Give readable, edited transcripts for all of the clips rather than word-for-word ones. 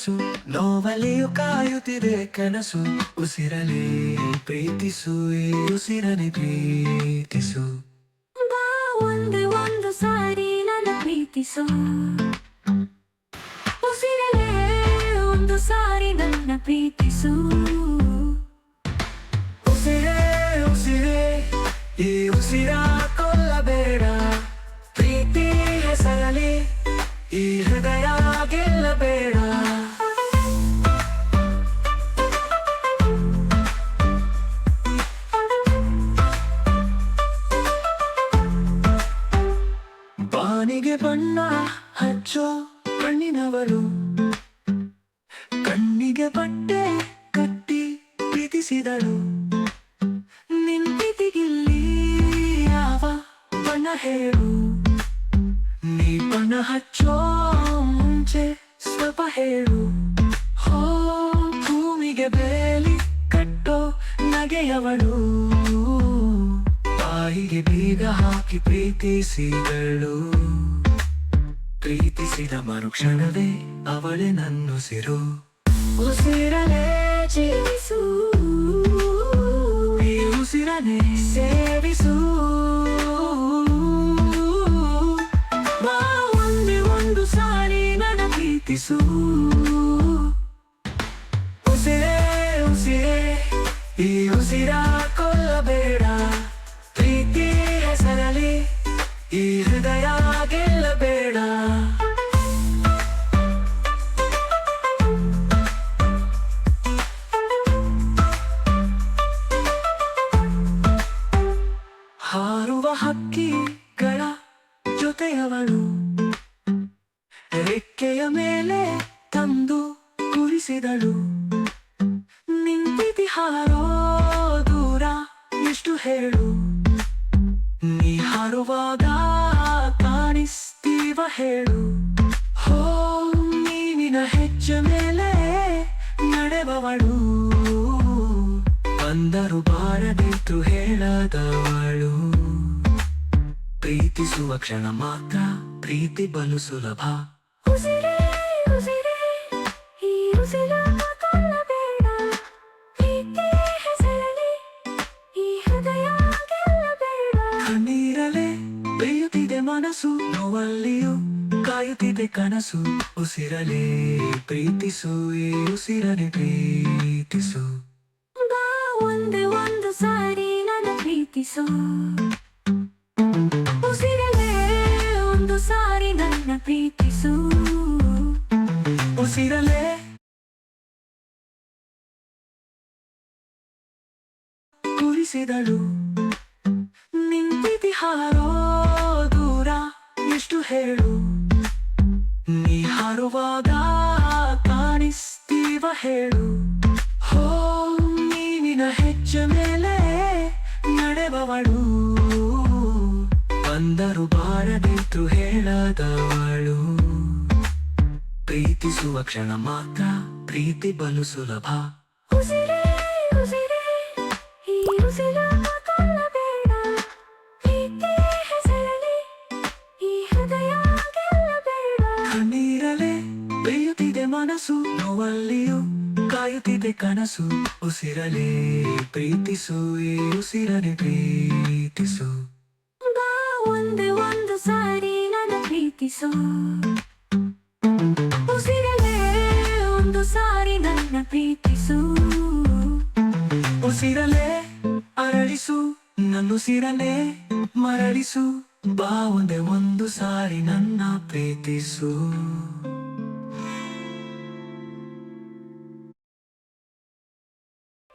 ಕನಸು ನೋವಲ್ಲಿಯೂ ಕಾಯುತ್ತಿದೆ ಕನಸು ಉಸಿರಲಿ ಪ್ರೀತಿಸು ಈ ಉಸಿರನೆ ಪ್ರೀತಿಸು ಬಾ ಒಂದೇ ಒಂದು ಸಾರಿ ನನ್ನ ಪ್ರೀತಿಸು ಉಸಿರಲೇ ಒಂದು ಸಾರಿ ನನ್ನ ಪ್ರೀತಿಸು ಉಸಿರೇ ಉಸಿರೇ ಈ ಉಸಿರ ಕೊಲ್ಲಬೇಡ ಪ್ರೀತಿ ಹೆಸರಲಿ ಈ ಹೃದಯ ಗೆಲ್ಲಬೇಡ ಬಾನಿಗೆ ಬಣ್ಣ ಹಚ್ಚೋ ಕಣ್ಣಿನವರು ಕಣ್ಣಿಗೆ ಬಟ್ಟೆ ಕಟ್ಟಿ ಪ್ರೀತಿಸಿದಳು ನಿಂತಿಗಿಲ್ಲಿ ಯಾವ ಬಣ್ಣ ಹೇಳು ನೀ ಬಣ್ಣ ಹಚ್ಚೋ ಮುಂಚೆ ಸ್ವಲ್ಪ ಹೇಳು ಹೋ ಭೂಮಿಗೆ ಬೇಲಿ ಕಟ್ಟೋ ನಗೆಯವಳು ಬಾಯಿಗೆ ಬೀಗ ಹಾಕಿ ಪ್ರೀತಿಸಿದಳು ಪ್ರೀತಿಸಿದ ಮರುಕ್ಷಣವೇ ಅವಳೆ ನನ್ನುಸಿರು ಉಸಿರಲೇ ಜೀವಿಸು ಈ ಉಸಿರನೆ ಸೇವಿಸು ಬಾ ಒಂದೇ ಒಂದು ಸಾರಿ ನನ್ನ ಪ್ರೀತಿಸು ಉಸಿರೇ ಉಸಿರೇ ಈ ಉಸಿರ ಕೊಲ್ಲಬೇಡ ಪ್ರೀತಿ ಹೆಸರಲಿ ಈ ಹೃದಯ ಗೆಲ್ಲಬೇಡ ಹಾರುವ ಹಕ್ಕಿಗಳ ಜೊತೆಯವಳು ರೆಕ್ಕೆಯ ಮೇಲೆ ತಂದು ಕುರಿಸಿದಳು ನಿಂತಿತಿ ಹಾರೋ ದೂರ ಎಷ್ಟು ಹೇಳು ನೀ ಹಾರುವಾಗ ಕಾಣಿಸ್ತೀವ ಹೇಳು ಹೋ ನೀನಿನ ಹೆಜ್ಜೆ ಮೇಲೆ ನಡೆಬವಳು ಬಂದರು ಬಾರದಿತ್ತು ಹೇಳದವಳು ಪ್ರೀತಿಸುವ ಕ್ಷಣ ಮಾತ್ರ ಪ್ರೀತಿ ಬಲು ಸುಲಭ ಉಸಿರೇ ಉಸಿರೇ ಈ ಉಸಿರ ಕೊಲ್ಲಬೇಡ ಪ್ರೀತಿ ಹೆಸರಲಿ ಈ ಹೃದಯ ಗೆಲ್ಲಬೇಡ ಕಣ್ಣೀರಲೆ ಬೇಯುತ್ತಿದೆ ಮನಸ್ಸು ನೋವಲ್ಲಿಯೂ ಕಾಯುತ್ತಿದೆ ಕನಸು ಉಸಿರಲೇ ಪ್ರೀತಿಸು ಈ ಉಸಿರನೆ ಪ್ರೀತಿಸು ಬಾ ಒಂದೇ ಒಂದು ಸಾರಿ ನನ್ನ ಪ್ರೀತಿಸು ಉಸಿರಲೇ ಒಂದು ಸಾರಿ ನನ್ನ ಪ್ರೀತಿಸು ಉಸಿರಲೇ ಕುರಿಸಿದಳು ನಿಂತಿತಿ ಹಾರೋ ದೂರ ಎಷ್ಟು ಹೇಳು ನೀ ಹಾರುವಾಗ ಕಾಣಿಸ್ತೀವ ಹೇಳು ಹೋ ನೀನಿನ ಹೆಜ್ಜೆ ಮೇಲೆ ನಡೆಬವಳು ಬಂದರು ಬಾರದಿತ್ತು ಹೇಳದವಳು ಪ್ರೀತಿಸುವ ಕ್ಷಣ ಮಾತ್ರ ಪ್ರೀತಿ ಬಲು ಸುಲಭ ಉಸಿರೇ ಉಸಿರೇ ಈ ಉಸಿರ ಕೊಲ್ಲಬೇಡ ಪ್ರೀತಿ ಹೆಸರಲಿ ಈ ಹೃದಯ ಗೆಲ್ಲಬೇಡ ಕಣ್ಣೀರಲೆ ಬೇಯುತ್ತಿದೆ ಮನಸ್ಸು ನೋವಲ್ಲಿಯೂ ಕಾಯುತ್ತಿದೆ ಕನಸು ಉಸಿರಲೇ ಪ್ರೀತಿಸು ಈ ಉಸಿರನೆ ಪ್ರೀತಿಸು ಬಾ ಒಂದೇ ಒಂದು ಸಾರಿ ನನ್ನ ಪ್ರೀತಿಸು ಉಸಿರಲೇ ಒಂದು ಸಾರಿ ನನ್ನ ಪ್ರೀತಿಸು ಉಸಿರಲೇ ಅರಳಿಸು ನನ್ನುಸಿರಲೇ ಮರಳಿಸು ಬಾ ಒಂದೇ ಒಂದು ಸಾರಿ ನನ್ನ ಪ್ರೀತಿಸು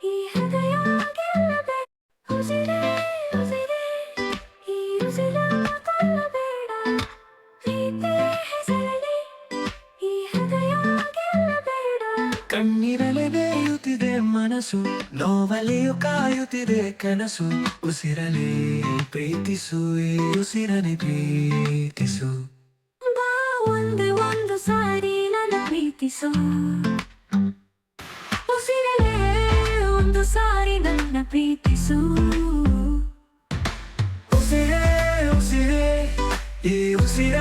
ಈ ಹೃದಯ ಗೆಲ್ಲಬೇಡ ಉಸಿರೇ ಉಸಿರೇ ಈ ಉಸಿರ ಕೊಲ್ಲಬೇಡ ಪ್ರೀತಿ ಹೆಸರಲಿ ಈ ಹೃದಯ ಗೆಲ್ಲಬೇಡ ಕಣ್ಣೀರಲೆ ಬೇಯುತ್ತಿದೆ ಮನಸ್ಸು ನೋವಲ್ಲಿಯೂ ಕಾಯುತ್ತಿದೆ ಕನಸು ಉಸಿರಲೇ ಪ್ರೀತಿಸು ಈ ಉಸಿರನೆ ಪ್ರೀತಿಸು ಬಾ ಒಂದೇ ಒಂದು ಸಾರಿ ನನ್ನ ಪ್ರೀತಿಸು ಉಸಿರಲೇ ಒಂದು ಸಾರಿ ನನ್ನ ಪ್ರೀತಿಸು ಉಸಿರೇ ಉಸಿರೇ ಈ ಉಸಿರ